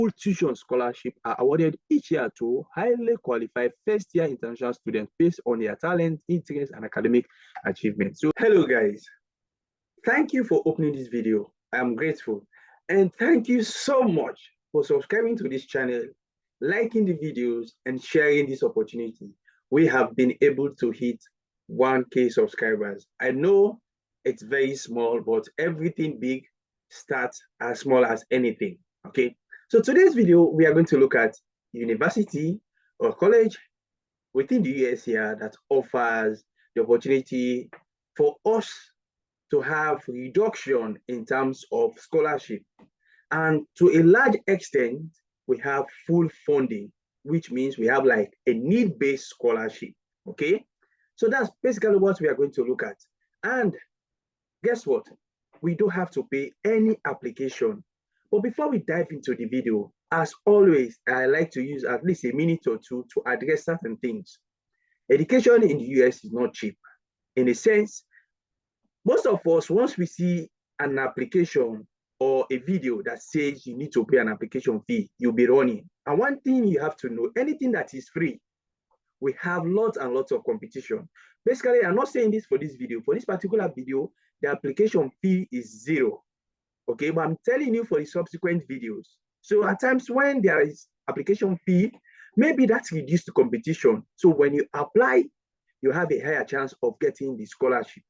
full tuition scholarship are awarded each year to highly qualified first-year international students based on their talent, interests, and academic achievements. So, hello guys. Thank you for opening this video. I'm grateful. And thank you so much for subscribing to this channel, liking the videos, and sharing this opportunity. We have been able to hit 1K subscribers. I know it's very small, but everything big starts as small as anything, okay? So today's video, we are going to look at university or college within the US here that offers the opportunity for us to have reduction in terms of scholarship. And to a large extent, we have full funding, which means we have like a need-based scholarship, okay? So that's basically what we are going to look at. And guess what? We don't have to pay any application. But before we dive into the video, as always, I like to use at least a minute or two to address certain things. Education in the US is not cheap. In a sense, most of us, once we see an application or a video that says you need to pay an application fee, you'll be running. And one thing you have to know, anything that is free, we have lots and lots of competition. Basically, I'm not saying this for this video. For this particular video, the application fee is 0. Okay, but I'm telling you for the subsequent videos. So at times when there is application fee, maybe that's reduced to competition. So when you apply, you have a higher chance of getting the scholarship.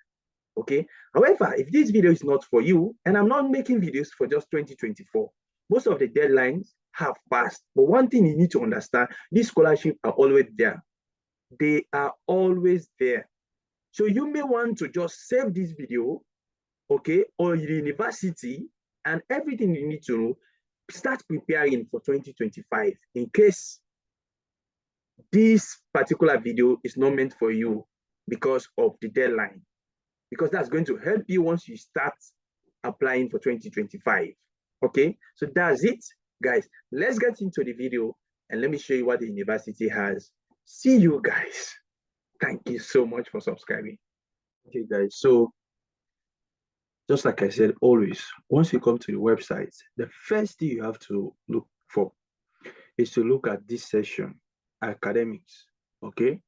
Okay. However, if this video is not for you, and I'm not making videos for just 2024, most of the deadlines have passed. But one thing you need to understand, these scholarships are always there. They are always there. So you may want to just save this video, okay, or university, and everything you need to know, start preparing for 2025 in case this particular video is not meant for you because of the deadline. Because that's going to help you once you start applying for 2025. Okay, so that's it, guys. Let's get into the video and let me show you what the university has. See you guys. Thank you so much for subscribing. Okay, guys, so just like I said, always, once you come to the website, the first thing you have to look for is to look at this section, academics, okay?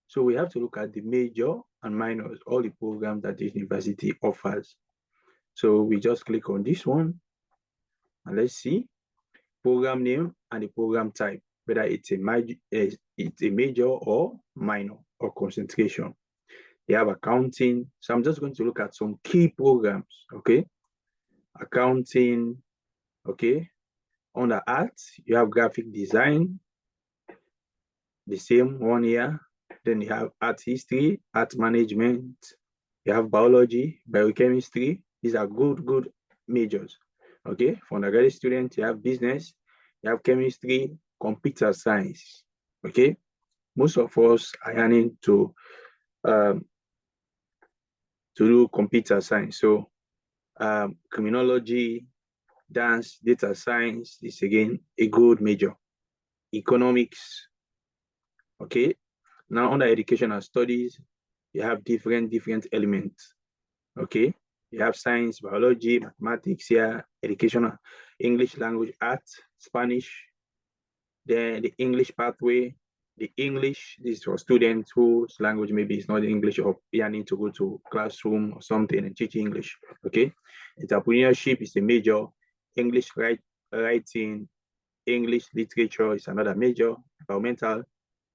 So we have to look at the major and minors, all the programs that this university offers. So we just click on this one, and let's see program name and the program type, whether it's a major or minor or concentration. They have accounting. So I'm just going to look at some key programs, okay? Accounting, okay? Under arts, you have graphic design, the same one here. Then you have art history, art management, you have biology, biochemistry. These are good majors, okay? For undergraduate students, you have business, you have chemistry, computer science, okay? Most of us are yearning to do computer science. So criminology, dance, data science is again a good major. Economics, okay? Now under educational studies, you have different elements, okay? You have science, biology, mathematics here, educational, English language arts, Spanish, then the English pathway, the English, this is for students whose language maybe is not English or you need to go to classroom or something and teach English, okay? Entrepreneurship is a major, English writing, English literature is another major, environmental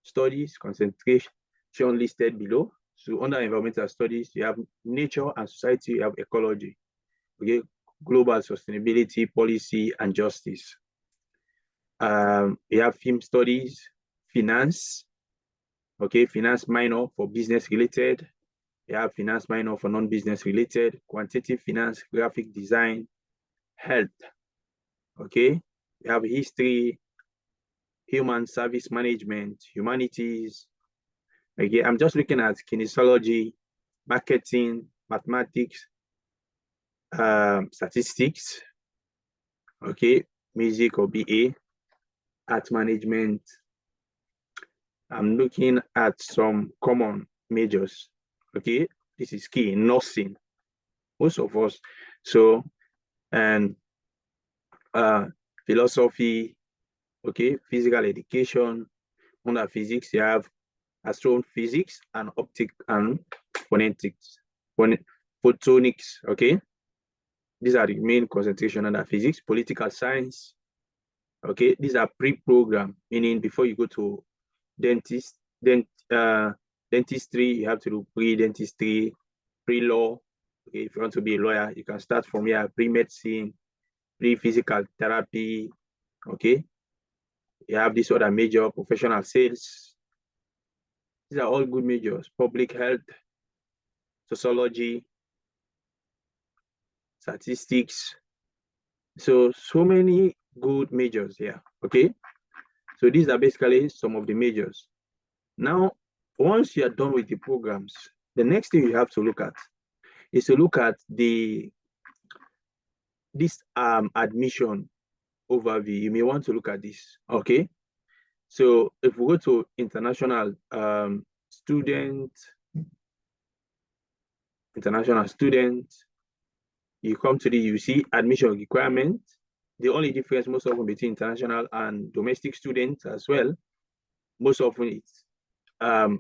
studies, concentration listed below. So under environmental studies, you have nature and society, you have ecology, okay, global sustainability, policy, and justice. You have film studies, finance, okay, finance minor for business related. You have finance minor for non-business related, quantitative finance, graphic design, health, okay. You have history, human service management, humanities. Okay, I'm just looking at kinesiology, marketing, mathematics, statistics, okay, music or BA, art management. I'm looking at some common majors, okay. This is key, nursing, most of us. So, and philosophy, Okay, physical education. Under physics, you have astrophysics and optic and phonetics, photonics. Okay, these are the main concentration under physics. Political science. Okay, these are pre-programmed, meaning before you go to dentist, dentistry, you have to do pre-dentistry, pre-law. Okay, if you want to be a lawyer, you can start from here, pre-medicine, pre-physical therapy. Okay, you have this other major, professional sales. These are all good majors. Public health, sociology, statistics. So many good majors here. Okay, so these are basically some of the majors. Now, once you are done with the programs, the next thing you have to look at is to look at this admission overview. You may want to look at this. Okay, so if we go to international student, you come to you see admission requirement. The only difference most often between international and domestic students as well, most often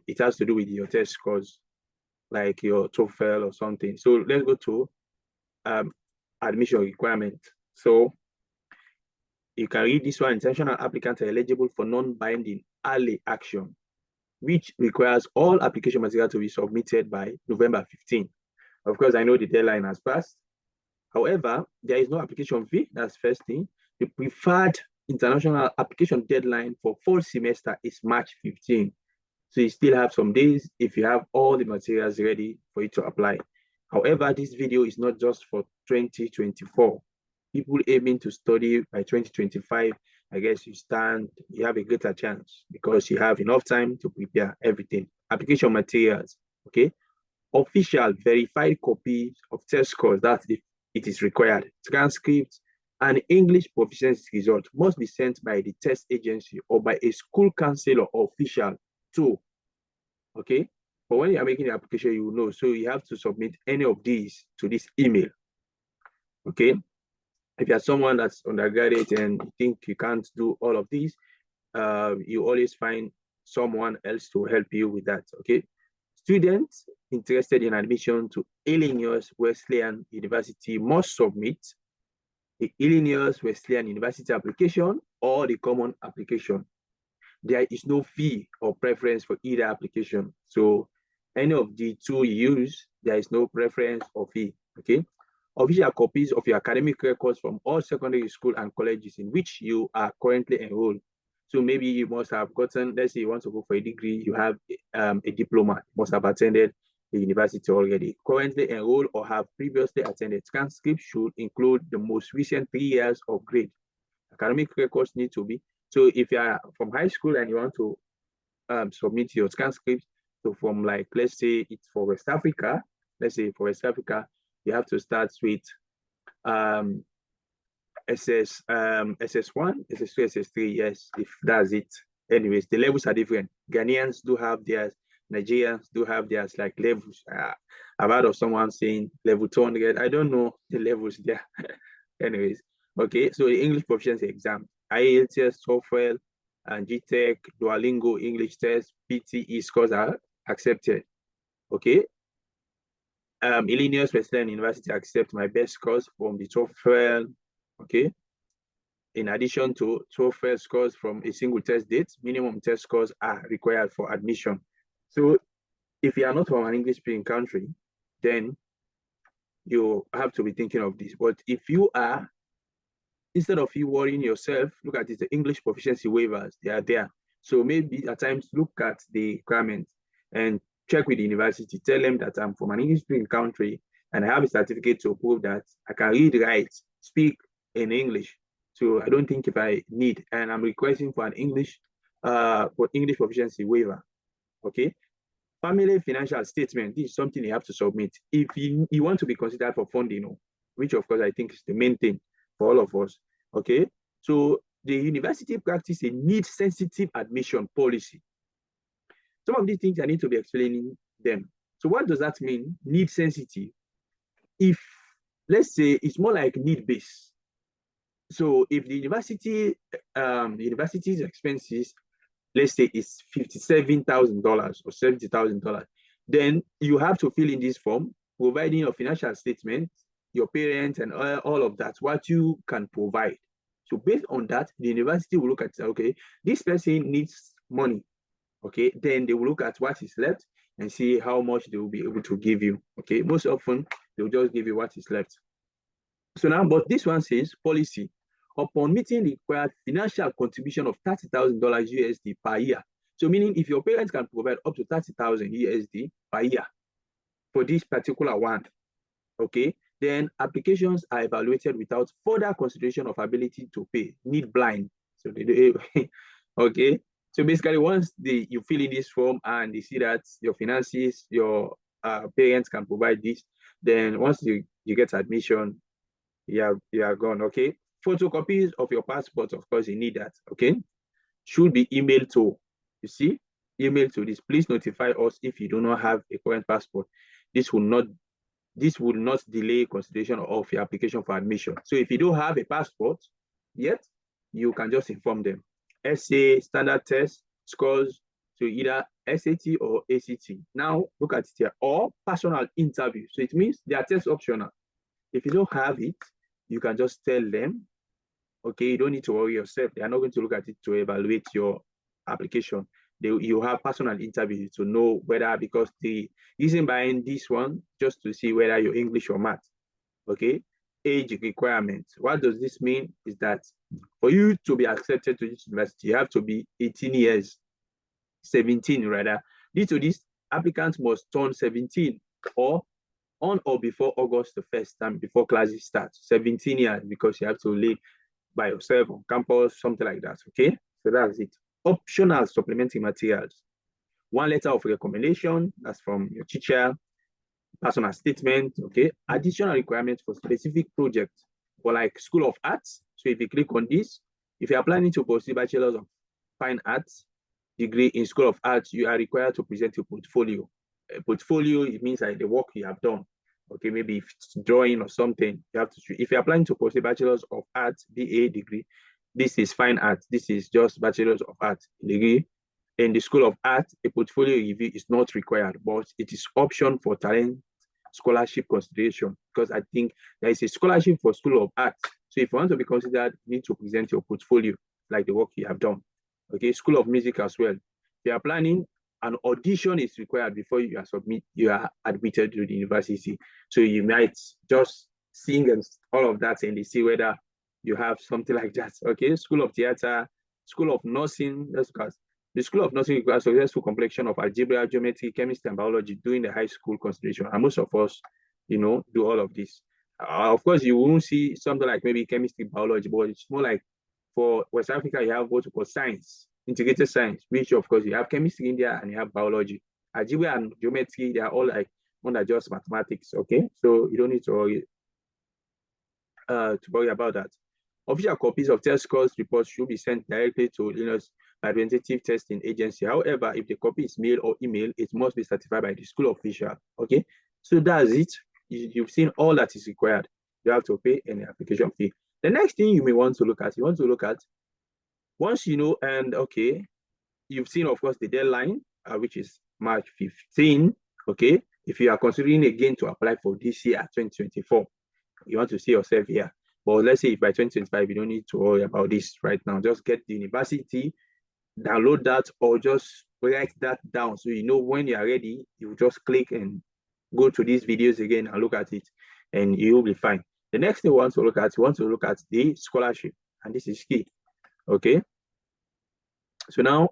it has to do with your test scores, like your TOEFL or something. So let's go to admission requirement. So you can read this one. Intentional applicants are eligible for non-binding early action, which requires all application material to be submitted by November 15. Of course, I know the deadline has passed. However, there is no application fee. That's first thing. The preferred international application deadline for fall semester is March 15. So you still have some days if you have all the materials ready for you to apply. However, this video is not just for 2024. People aiming to study by 2025, I guess you have a greater chance because you have enough time to prepare everything. Application materials, okay? Official verified copies of test scores, that's if it is required. Transcripts and English proficiency result must be sent by the test agency or by a school counselor or official too. Okay, but when you are making the application, you will know. So you have to submit any of these to this email. Okay, if you are someone that's undergraduate and you think you can't do all of these, you always find someone else to help you with that. Okay, students interested in admission to Illinois Wesleyan University must submit the Illinois Wesleyan University application or the common application. There is no fee or preference for either application. So any of the two you use, there is no preference or fee, okay? Official copies of your academic records from all secondary school and colleges in which you are currently enrolled. So maybe you must have gotten, let's say you want to go for a degree, you have a diploma, you must have attended the university already. Currently enrolled or have previously attended. Transcript should include the most recent 3 years of grade. Academic records need to be. So if you are from high school and you want to submit your transcript, so from like, let's say it's for West Africa, you have to start with SS1, SS2, SS3, yes, if that's it. Anyways, the levels are different. Ghanaians do have theirs, Nigerians do have theirs, like levels. I've heard of someone saying level 200. I don't know the levels there. Anyways, okay, so the English proficiency exam, IELTS, TOEFL, and GTEC, Duolingo English test, PTE scores are accepted. Okay. Illinois Wesleyan University accept my best scores from the TOEFL. Okay. In addition to TOEFL scores from a single test date, minimum test scores are required for admission. So if you are not from an English-speaking country, then you have to be thinking of this. But if you are, instead of you worrying yourself, look at it, the English proficiency waivers, they are there. So maybe at times look at the requirements and check with the university, tell them that I'm from an English-speaking country and I have a certificate to prove that I can read, write, speak in English. So I don't think if I need, and I'm requesting for an English proficiency waiver, okay? Family financial statement, this is something you have to submit. If you want to be considered for funding, which of course I think is the main thing for all of us, okay? So the university practice a need-sensitive admission policy. Some of these things I need to be explaining them. So what does that mean, need-sensitive? If, let's say, it's more like need-based. So if the university's expenses, let's say it's $57,000 or $70,000, then you have to fill in this form, providing your financial statement, your parents, and all of that, what you can provide. So based on that, the university will look at, okay, this person needs money. Okay, then they will look at what is left and see how much they will be able to give you. Okay, most often they'll just give you what is left. So now, but this one says policy. Upon meeting the required financial contribution of $30,000 USD per year. So meaning if your parents can provide up to 30,000 USD per year for this particular one, okay, then applications are evaluated without further consideration of ability to pay, need blind. So they okay. So basically, once you fill in this form and they see that your finances, your parents can provide this, then once you get admission, you are gone. Okay. Photocopies of your passport, of course, you need that. Okay. Should be emailed to, you see, email to this. Please notify us if you do not have a current passport. This will not delay consideration of your application for admission. So if you don't have a passport yet, you can just inform them. Essay, standard test, scores, so either SAT or ACT. Now look at it here, or personal interview. So it means they are test optional. If you don't have it, you can just tell them, okay, you don't need to worry yourself. They are not going to look at it to evaluate your application. You have personal interview to know whether, because the reason behind this one, just to see whether you're English or math. Okay, age requirements. What does this mean? Is that for you to be accepted to this university, you have to be 18 years, 17 rather. Due to this, applicants must turn 17 or on or before August the 1st time, before classes start. 17 years, because you have to live by yourself on campus, something like that. Okay, so that's it. Optional supplementary materials. One letter of recommendation, that's from your teacher, personal statement, okay? Additional requirements for specific projects, for like School of Arts. So if you click on this, if you are planning to pursue Bachelor of Fine Arts degree in School of Arts, you are required to present your portfolio. A portfolio, it means like the work you have done. Okay, maybe if it's drawing or something, you have to, if you are planning to pursue Bachelors of Arts, BA degree, this is Fine Arts. This is just Bachelors of Arts degree. In the School of Art, a portfolio review is not required, but it is option for talent scholarship consideration, because I think there is a scholarship for School of Art. So if you want to be considered, you need to present your portfolio, like the work you have done. Okay, School of Music as well. If you are planning, an audition is required before you are admitted to the university. So you might just sing and all of that, and they see whether you have something like that. Okay, School of Theater, School of Nursing. Because the School of Nursing requires successful completion of algebra, geometry, chemistry, and biology during the high school consideration. And most of us, do all of this. Of course, you won't see something like maybe chemistry, biology, but it's more like for West Africa, you have what we call science, integrated science, which of course you have chemistry in there and you have biology. Algebra and geometry, they are all like under just mathematics. Okay, so you don't need to worry about that. Official copies of test scores reports should be sent directly to Illinois Representative Testing Agency. However, if the copy is mailed or emailed, it must be certified by the school official. Okay, so that's it. You've seen all that is required. You have to pay an application fee. The next thing you may want to look at, once you know, and okay, you've seen, of course, the deadline, which is March 15. Okay, if you are considering again to apply for this year, 2024, you want to see yourself here. But let's say if by 2025, you don't need to worry about this right now. Just get the university, download that, or just write that down. So you know when you are ready, you just click and go to these videos again and look at it, and you'll be fine. The next thing you want to look at the scholarship, and this is key. Okay. So now,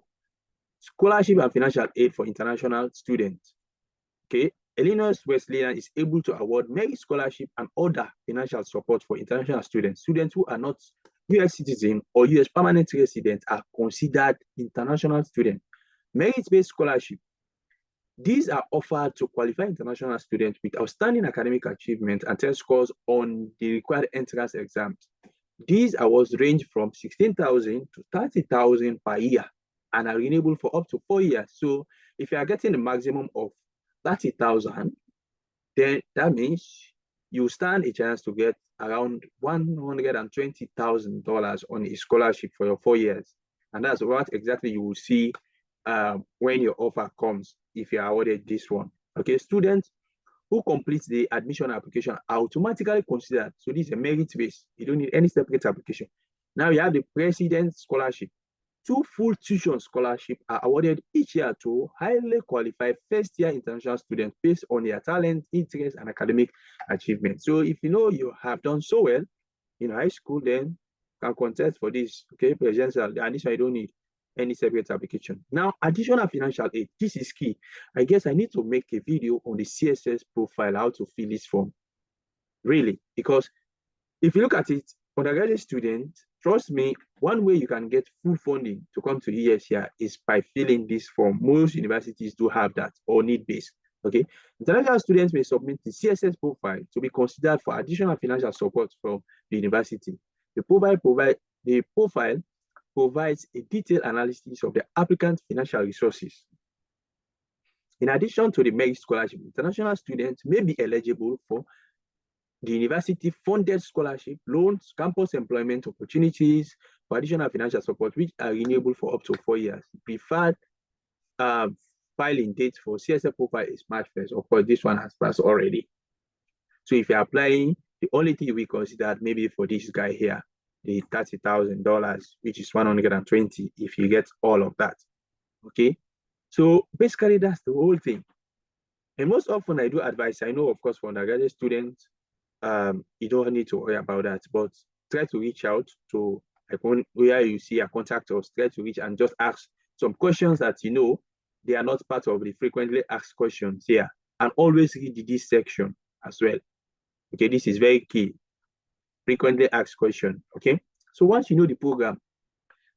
scholarship and financial aid for international students. Okay. Illinois Wesleyan is able to award merit scholarship and other financial support for international students. Students who are not U.S. citizens or U.S. permanent residents are considered international students. Merit-based scholarship. These are offered to qualified international students with outstanding academic achievement and test scores on the required entrance exams. These awards range from $16,000 to $30,000 per year and are renewable for up to 4 years. So if you are getting the maximum of 30,000, then that means you stand a chance to get around $120,000 on a scholarship for your 4 years. And that's what exactly you will see when your offer comes, if you are awarded this one. Okay, students who complete the admission application are automatically considered. So this is a merit base. You don't need any separate application. Now you have the President Scholarship. 2 full tuition scholarships are awarded each year to highly qualified first-year international students based on their talent, interest, and academic achievement. So if you know you have done so well in high school, then you can contest for this, okay, presidential, and this one you don't need any separate application. Now, additional financial aid, this is key. I guess I need to make a video on the CSS profile, how to fill this form, really, because if you look at it, undergraduate students, trust me, one way you can get full funding to come to ESR is by filling this form. Most universities do have that or need base. Okay, international students may submit the CSS profile to be considered for additional financial support from the university. The profile provides a detailed analysis of the applicant's financial resources. In addition to the merit scholarship, international students may be eligible for the university-funded scholarship, loans, campus employment opportunities, for additional financial support, which are renewable for up to 4 years. Preferred filing date for CSS profile is March 1st. Of course, this one has passed already. So if you're applying, the only thing we consider maybe for this guy here, the $30,000, which is 120 if you get all of that. Okay, so basically that's the whole thing. And most often I do advise, I know of course for undergraduate students, you don't need to worry about that, but try to reach out to where you see a contact us, try to reach and just ask some questions that you know they are not part of the frequently asked questions here, and always read this section as well. Okay, this is very key. Frequently asked question. Okay, so once you know the program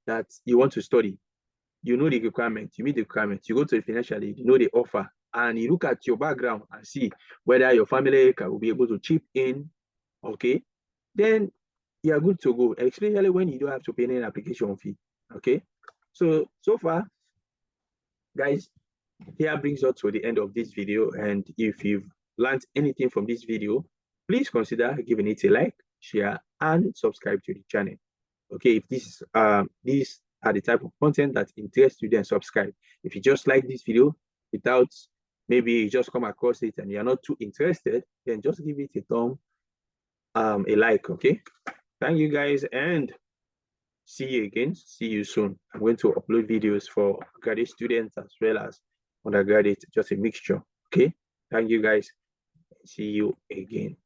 that you want to study, you know the requirement, you meet the requirement, you go to the financial aid, you know the offer, and you look at your background and see whether your family will be able to chip in, okay, then you are good to go, especially when you don't have to pay any application fee. Okay, so far, guys, here brings us to the end of this video. And if you've learned anything from this video, please consider giving it a like, share, and subscribe to the channel. Okay, if these are the type of content that interests you, then subscribe. If you just like this video without, maybe you just come across it and you're not too interested, then just give it a like. Okay, thank you guys, and see you again. See you soon. I'm going to upload videos for graduate students as well as undergraduate, just a mixture. Okay, thank you guys. See you again.